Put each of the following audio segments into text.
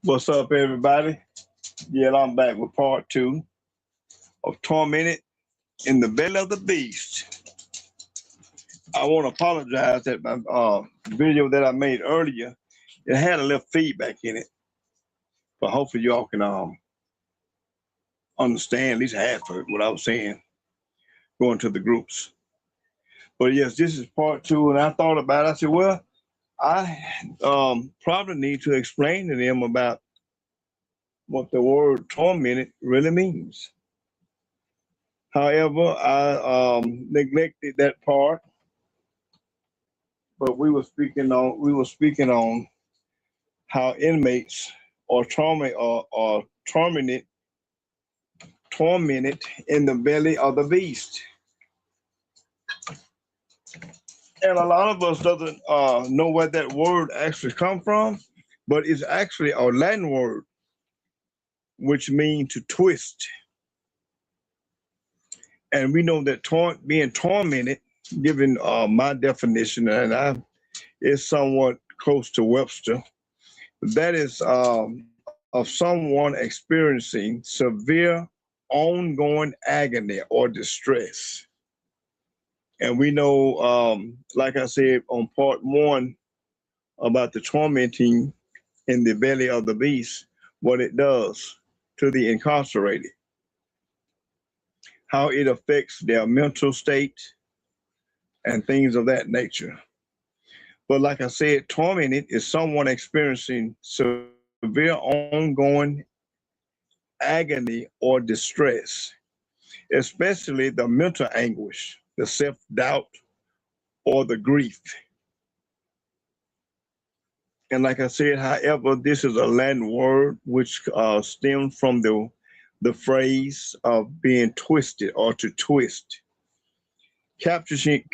What's up, everybody? Yeah, I'm back with part two of Tormented in the Belly of the Beast. I want to apologize that my video that I made earlier, it had a little feedback in it, but hopefully y'all can understand at least half of what I was saying going to the groups. But yes, this is part two, and I thought about it. I said, well, I probably need to explain to them about what the word tormented really means. However, I neglected that part, but we were speaking on how inmates are tormented in the belly of the beast. And a lot of us doesn't know where that word actually come from, but it's actually a Latin word which means to twist. And we know that being tormented, given my definition, and is somewhat close to Webster, that is of someone experiencing severe ongoing agony or distress. And we know, like I said on part one about the tormenting in the belly of the beast, what it does to the incarcerated, how it affects their mental state and things of that nature. But like I said, tormented is someone experiencing severe ongoing agony or distress, especially the mental anguish, the self-doubt, or the grief. And like I said, however, this is a Latin word which stems from the phrase of being twisted or to twist, capturing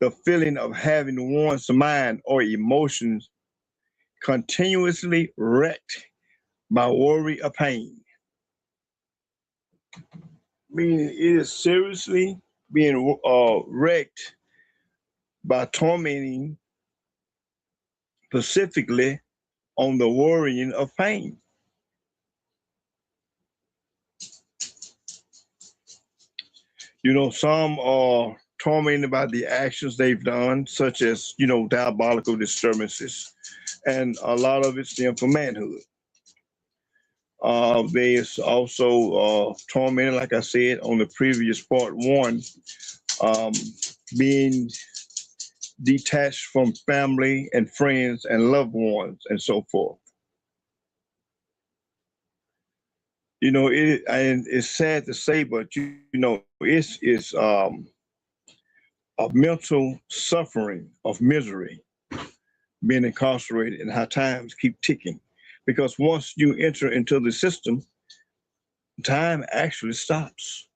the feeling of having one's mind or emotions continuously wrecked by worry or pain. Meaning it is seriously being wrecked by tormenting, specifically on the worrying of pain. You know, some are tormented by the actions they've done, such as, diabolical disturbances, and a lot of it's them for manhood. There's also tormented, like I said on the previous part one, being detached from family and friends and loved ones and so forth. It's sad to say, but it's a mental suffering of misery, being incarcerated, and how times keep ticking. Because once you enter into the system, time actually stops.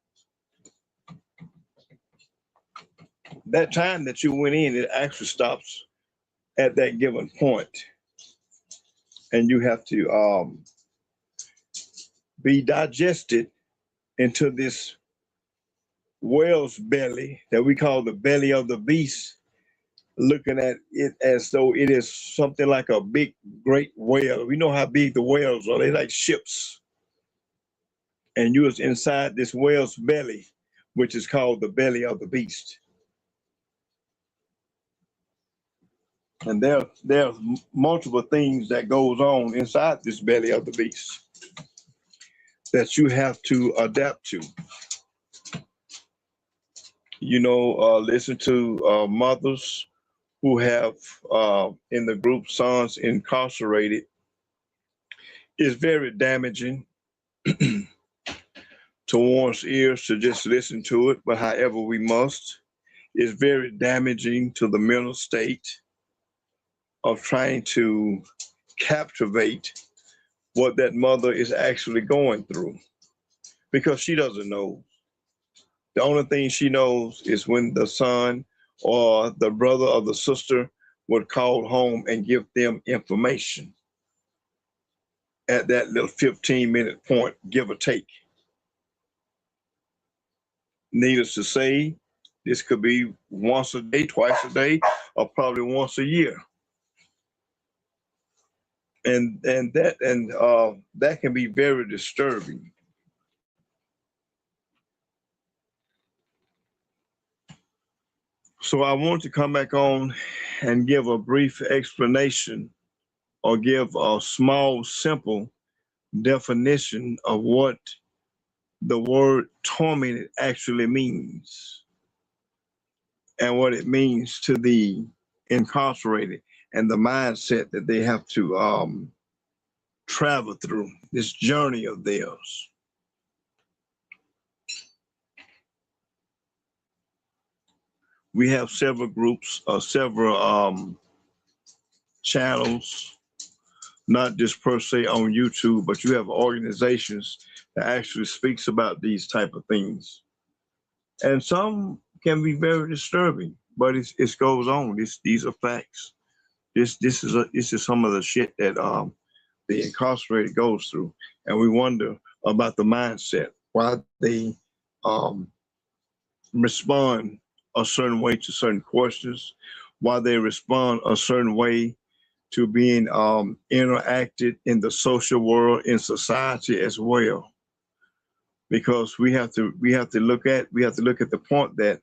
That time that you went in, it actually stops at that given point. And you have to be digested into this whale's belly that we call the belly of the beast, looking at it as though it is something like a big, great whale. We know how big the whales are. They're like ships. And you was inside this whale's belly, which is called the belly of the beast. And there's multiple things that goes on inside this belly of the beast that you have to adapt to. Listen to mothers who have in the group sons incarcerated is very damaging to one's ears to just listen to it, but however we must. It's very damaging to the mental state of trying to captivate what that mother is actually going through, because she doesn't know. The only thing she knows is when the son or the brother or the sister would call home and give them information at that little 15-minute point, give or take. Needless to say, this could be once a day, twice a day, or probably once a year. that can be very disturbing. So I want to come back on and give a brief explanation or give a small, simple definition of what the word tormented actually means and what it means to the incarcerated and the mindset that they have to travel through this journey of theirs. We have several groups or several channels, not just per se on YouTube, but you have organizations that actually speaks about these type of things. And some can be very disturbing, but it goes on. These are facts. This is some of the shit that the incarcerated goes through, and we wonder about the mindset, why they um, respond a certain way to certain questions, why they respond a certain way to being interacted in the social world, in society as well. Because we have to look at the point that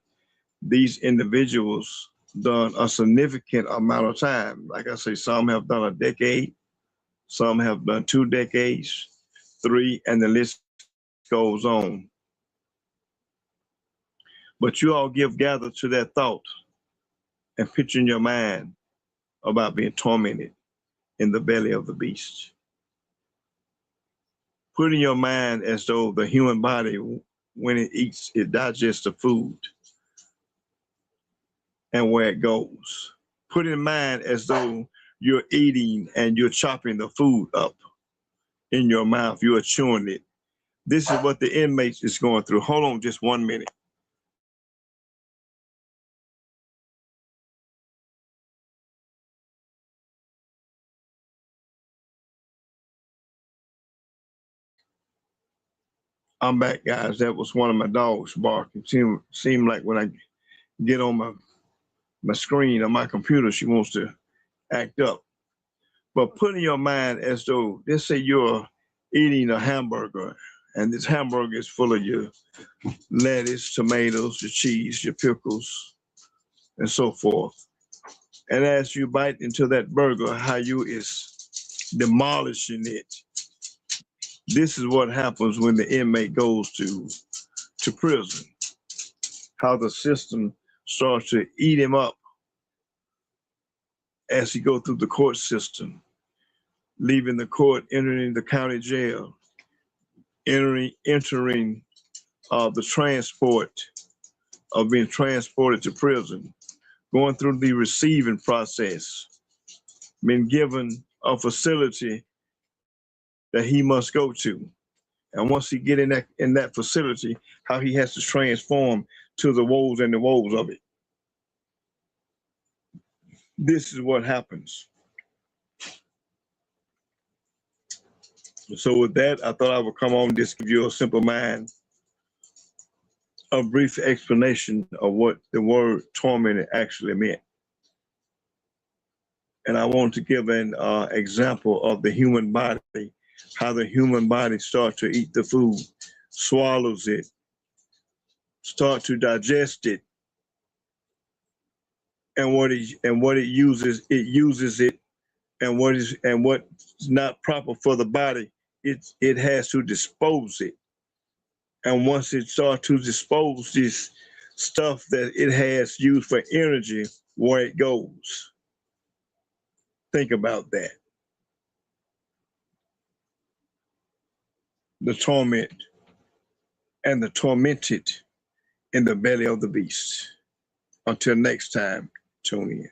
these individuals done a significant amount of time. Like I say, some have done a decade, some have done 2 decades, 3, and the list goes on. But you all gather to that thought and picture in your mind about being tormented in the belly of the beast. Put in your mind as though the human body, when it eats, it digests the food and where it goes. Put in mind as though you're eating and you're chopping the food up in your mouth, you're chewing it. This is what the inmates is going through. Hold on just 1 minute. I'm back, guys. That was one of my dogs barking. Seem like when I get on my screen on my computer, she wants to act up. But put in your mind as though, let's say you're eating a hamburger, and this hamburger is full of your lettuce, tomatoes, your cheese, your pickles, and so forth. And as you bite into that burger, how you is demolishing it. This is what happens when the inmate goes to prison. How the system starts to eat him up as he go through the court system, leaving the court, entering the county jail, entering the transport of being transported to prison, going through the receiving process, been given a facility that he must go to. And once he get in that facility, how he has to transform to the woes and the woes of it. This is what happens. So with that, I thought I would come on and just give you a simple mind, a brief explanation of what the word tormented actually meant. And I want to give an example of the human body, how the human body starts to eat the food, swallows it, start to digest it, and what it uses it, and what's not proper for the body, it has to dispose it. And once it starts to dispose this stuff that it has used for energy, where it goes. Think about that. The torment and the tormented in the belly of the beast. Until next time, tune in.